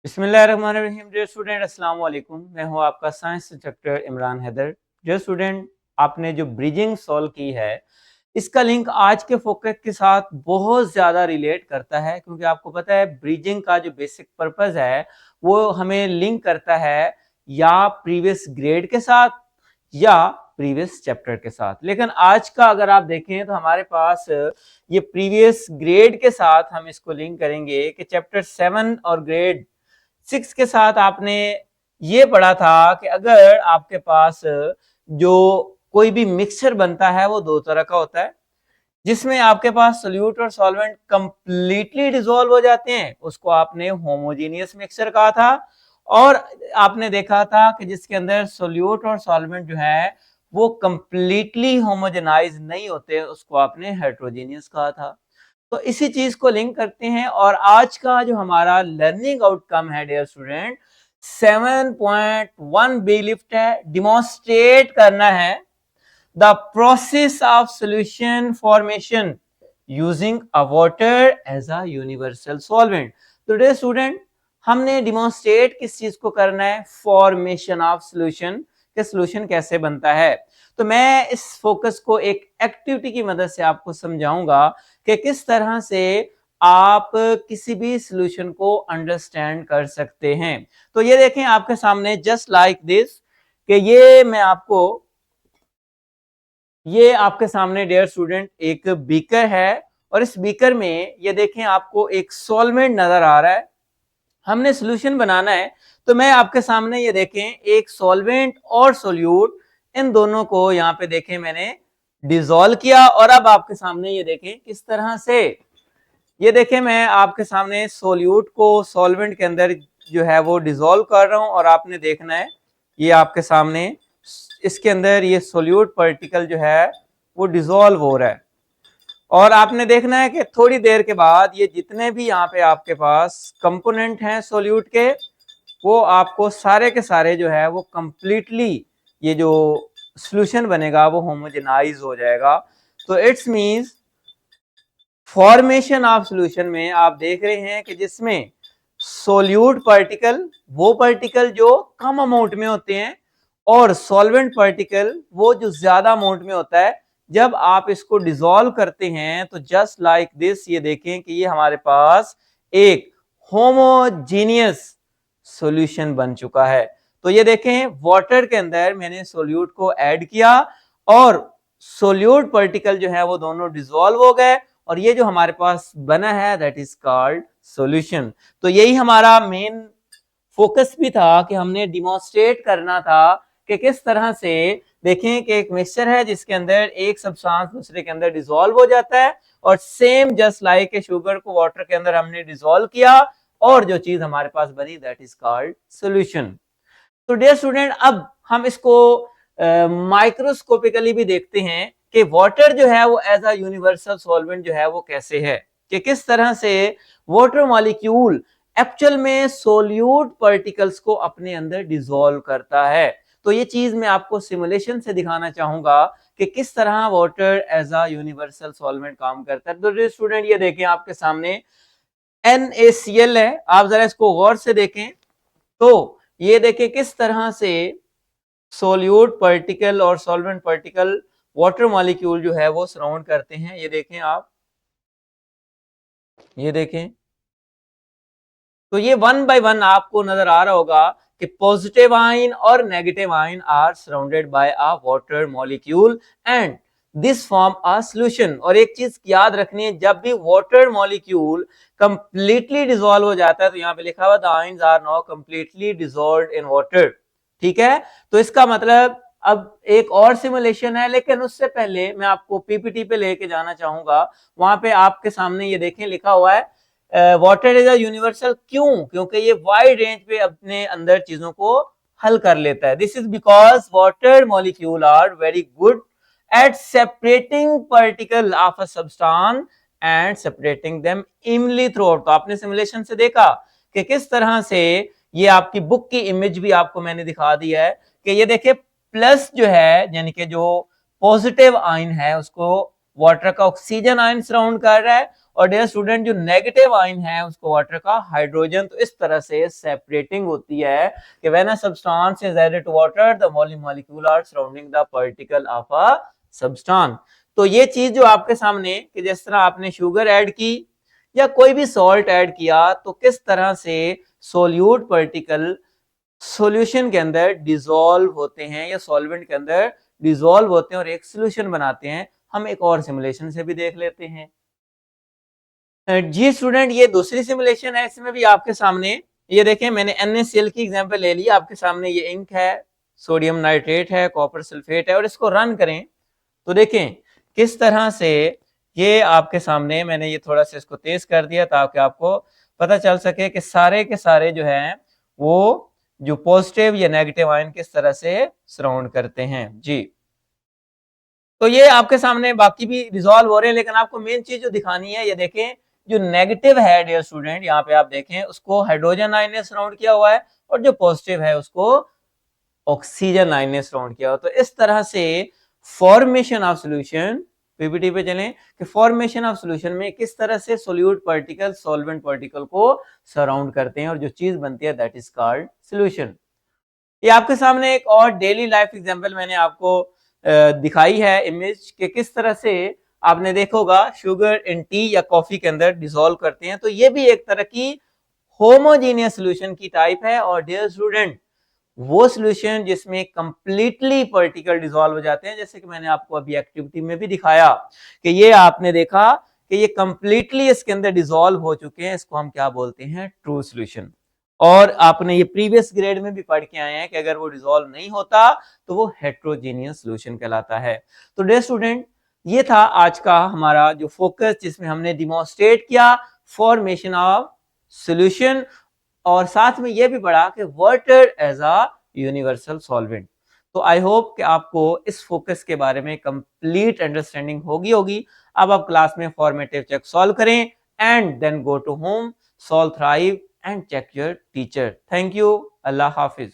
बिस्मिल्लाहिर्रहमानिर्रहीम। Dear student, अस्सलाम वालेकुम। मैं हूं आपका science instructor Imran Haider. Dear student, आपने जो ब्रिजिंग सॉल्व की है, इसका लिंक आज के फोकस के साथ बहुत ज़्यादा रिलेट करता है, क्योंकि आपको पता है ब्रिजिंग का जो बेसिक पर्पस है वो हमें लिंक करता है या प्रीवियस ग्रेड के साथ या प्रीवियस चैप्टर के साथ। लेकिन आज का अगर आप देखें तो हमारे पास ये प्रीवियस ग्रेड के साथ हम इसको लिंक करेंगे कि चैप्टर 7 और ग्रेड 6 के साथ आपने ये पढ़ा था कि अगर आपके पास जो कोई भी मिक्सचर बनता है वो दो तरह का होता है, जिसमें आपके पास सोल्यूट और सॉल्वेंट कंप्लीटली डिसॉल्व हो जाते हैं, उसको आपने होमोजेनियस मिक्सचर कहा था। और आपने देखा था कि जिसके अंदर सोल्यूट और सॉल्वेंट जो है वो कंप्लीटली होमोजेनाइज नहीं होते, उसको आपने हेट्रोजेनियस कहा था। तो इसी चीज को लिंक करते हैं और आज का जो हमारा लर्निंग आउटकम है डियर स्टूडेंट, 7.1 बी लिफ्ट है। डिमॉन्स्ट्रेट करना है the process of solution formation using a water as a universal solvent. तो डियर स्टूडेंट, हमने डिमॉन्स्ट्रेट किस चीज को करना है? फॉर्मेशन ऑफ सॉल्यूशन, कि सॉल्यूशन कैसे बनता है। तो मैं इस फोकस को एक एक्टिविटी की मदद से आपको समझाऊंगा कि किस तरह से आप किसी भी सॉल्यूशन को अंडरस्टैंड कर सकते हैं। तो ये देखें आपके सामने, जस्ट लाइक दिस, कि ये आपके सामने डियर स्टूडेंट एक बीकर है और इस बीकर में ये देखें आपको एक सॉल्वेंट नजर आ रहा है। हमने सॉल्यूशन बनाना है, तो मैं आपके सामने ये देखें एक सॉल्वेंट और सोल्यूट, इन दोनों को यहाँ पे देखें मैंने डिसॉल्व किया। और अब आपके सामने ये देखें किस तरह से, ये देखें मैं आपके सामने सोल्यूट को सॉल्वेंट के अंदर जो है वो डिसॉल्व कर रहा हूं और आपने देखना है ये आपके सामने इसके अंदर ये सोल्यूट पार्टिकल जो है वो डिसॉल्व हो रहा है। और आपने देखना है कि थोड़ी देर के बाद ये जितने भी यहाँ पे आपके पास कंपोनेंट हैं सोल्यूट के, वो आपको सारे के सारे जो है वो कंप्लीटली ये जो सॉल्यूशन बनेगा वो होमोजेनाइज हो जाएगा। तो it's means formation of solution में आप देख रहे हैं कि जिसमें सोल्यूट पार्टिकल, वो पार्टिकल जो कम अमाउंट में होते हैं, और सॉल्वेंट पार्टिकल वो जो ज्यादा अमाउंट में होता है। जब आप इसको डिसॉल्व करते हैं तो जस्ट लाइक दिस, ये देखें कि ये हमारे पास एक होमोजीनियस सॉल्यूशन बन चुका है। तो ये देखें वाटर के अंदर मैंने सोल्यूट को ऐड किया और सोल्यूट पार्टिकल जो है वो दोनों डिसॉल्व हो गए और ये जो हमारे पास बना है दैट इज कॉल्ड सॉल्यूशन। तो यही हमारा मेन फोकस भी था कि हमने डिमॉन्स्ट्रेट करना था कि किस तरह से, देखें कि एक मिक्सचर है जिसके अंदर एक सब्सटेंस दूसरे के अंदर डिसॉल्व हो जाता है और same just like a sugar को वाटर के अंदर हमने डिसॉल्व किया और जो चीज हमारे पास बनी दैट इज कॉल्ड सॉल्यूशन। तो डियर स्टूडेंट, अब हम इसको माइक्रोस्कोपिकली भी देखते हैं कि वाटर जो है वो एज अ यूनिवर्सल सॉल्वेंट जो है वो कैसे है, कि किस तरह से वाटर मॉलिक्यूल एक्चुअल में सोल्यूट पार्टिकल्स को अपने अंदर डिसॉल्व करता है। तो ये चीज मैं आपको सिमुलेशन से दिखाना चाहूंगा कि किस तरह water as a universal solvent काम करता है। तो स्टूडेंट ये देखें आपके सामने NaCl है, आप जरा इसको गौर से देखें। तो ये देखें किस तरह से सोल्यूट पार्टिकल और सॉल्वेंट पार्टिकल वाटर मॉलिक्यूल जो है वो सराउंड करते हैं। ये देखें आप, ये देखें, तो ये वन बाय वन आपको नजर आ रहा होगा कि पॉजिटिव आयन और negative ion are surrounded by a water molecule and this form a solution. और एक चीज याद रखनी है, जब भी वाटर मॉलिक्यूल कंप्लीटली डिसॉल्व हो जाता है तो यहाँ पे लिखा हुआ the ions are now completely dissolved in water. ठीक है, तो इसका मतलब अब एक और सिमुलेशन है, लेकिन उससे पहले मैं आपको पीपीटी पे लेके जाना चाहूंगा। वहां पे आपके सामने ये देखें लिखा हुआ है वाटर इज अ यूनिवर्सल। क्यों? क्योंकि ये वाइड रेंज पे अपने अंदर चीजों को हल कर लेता है। This is because water molecule are very good at separating particle of a substance and separating them evenly throughout. तो आपने सिमुलेशन से देखा कि किस तरह से, ये आपकी बुक की इमेज भी आपको मैंने दिखा दी है कि ये देखिए प्लस जो है यानी कि जो पॉजिटिव आयन है उसको वाटर का ऑक्सीजन आयन सराउंड कर रहा है और डियर स्टूडेंट जो नेगेटिव आयन है उसको वाटर का हाइड्रोजन, तो इस तरह से सेपरेटिंग होती है कि when a substance is added to water the molecule are surrounding the particle of a substance. तो ये चीज जो आपके सामने कि जिस तरह आपने शुगर ऐड की या कोई भी सॉल्ट ऐड किया तो किस तरह से सोल्यूट पार्टिकल सॉल्यूशन के अंदर डिसॉल्व होते हैं या सॉल्वेंट के अंदर डिसॉल्व होते हैं और एक सॉल्यूशन बनाते हैं। हम एक और सिमुलेशन से भी देख लेते हैं। जी स्टूडेंट, ये दूसरी सिमुलेशन है, इसमें भी आपके सामने ये देखें, मैंने NaCl की एग्जांपल ले ली। आपके सामने ये इंक है, सोडियम नाइट्रेट है, कॉपर सल्फेट है, और इसको रन करें तो देखें किस तरह से ये आपके सामने, मैंने ये थोड़ा सा इसको तेज कर दिया ताकि आपको पता चल सके कि सारे के सारे जो है वो जो पॉजिटिव या नेगेटिव आयन किस तरह से सराउंड करते हैं। जी, तो ये आपके सामने बाकी भी रिजॉल्व हो रहे हैं, लेकिन आपको मेन चीज जो दिखानी है, ये देखें जो नेगेटिव है डियर स्टूडेंट, यहाँ पे आप देखें उसको हाइड्रोजन आयन ने सराउंड किया हुआ है और जो पॉजिटिव है उसको ऑक्सीजन आयन ने सराउंड किया हुआ। तो इस तरह से फॉर्मेशन ऑफ सॉल्यूशन, पीपीटी पे चलें कि फॉर्मेशन ऑफ सॉल्यूशन में किस तरह से सोल्यूट पार्टिकल सॉल्वेंट पार्टिकल को सराउंड करते हैं और जो चीज बनती है दैट इज कॉल्ड सॉल्यूशन। ये आपके सामने एक और डेली लाइफ एग्जांपल मैंने आपको दिखाई है इमेज के किस तरह से आपने देखा होगा शुगर इन टी या कॉफी के अंदर डिसॉल्व करते हैं। तो ये भी एक तरह की होमोजीनियस सॉल्यूशन की टाइप है। और डियर स्टूडेंट वो सॉल्यूशन जिसमें कंप्लीटली पार्टिकल डिसॉल्व हो जाते हैं, जैसे कि मैंने आपको अभी एक्टिविटी में भी दिखाया कि ये आपने देखा कि ये कंप्लीटली इसके अंदर डिसॉल्व हो चुके हैं, इसको हम क्या बोलते हैं, ट्रू सॉल्यूशन। और आपने ये प्रीवियस ग्रेड में भी पढ़ के आए हैं कि अगर वो डिसॉल्व नहीं होता तो वो हेट्रोजीनियस सॉल्यूशन कहलाता है। तो डियर स्टूडेंट, ये था आज का हमारा जो फोकस, जिसमें हमने डिमॉन्स्ट्रेट किया फॉर्मेशन ऑफ सॉल्यूशन और साथ में ये भी पढ़ा कि water as a universal solvent. तो आई होप कि आपको इस फोकस के बारे में कंप्लीट अंडरस्टैंडिंग होगी। अब आप क्लास में फॉर्मेटिव चेक सॉल्व करें and then go to home, solve thrive and check your teacher. Thank you, अल्लाह हाफिज।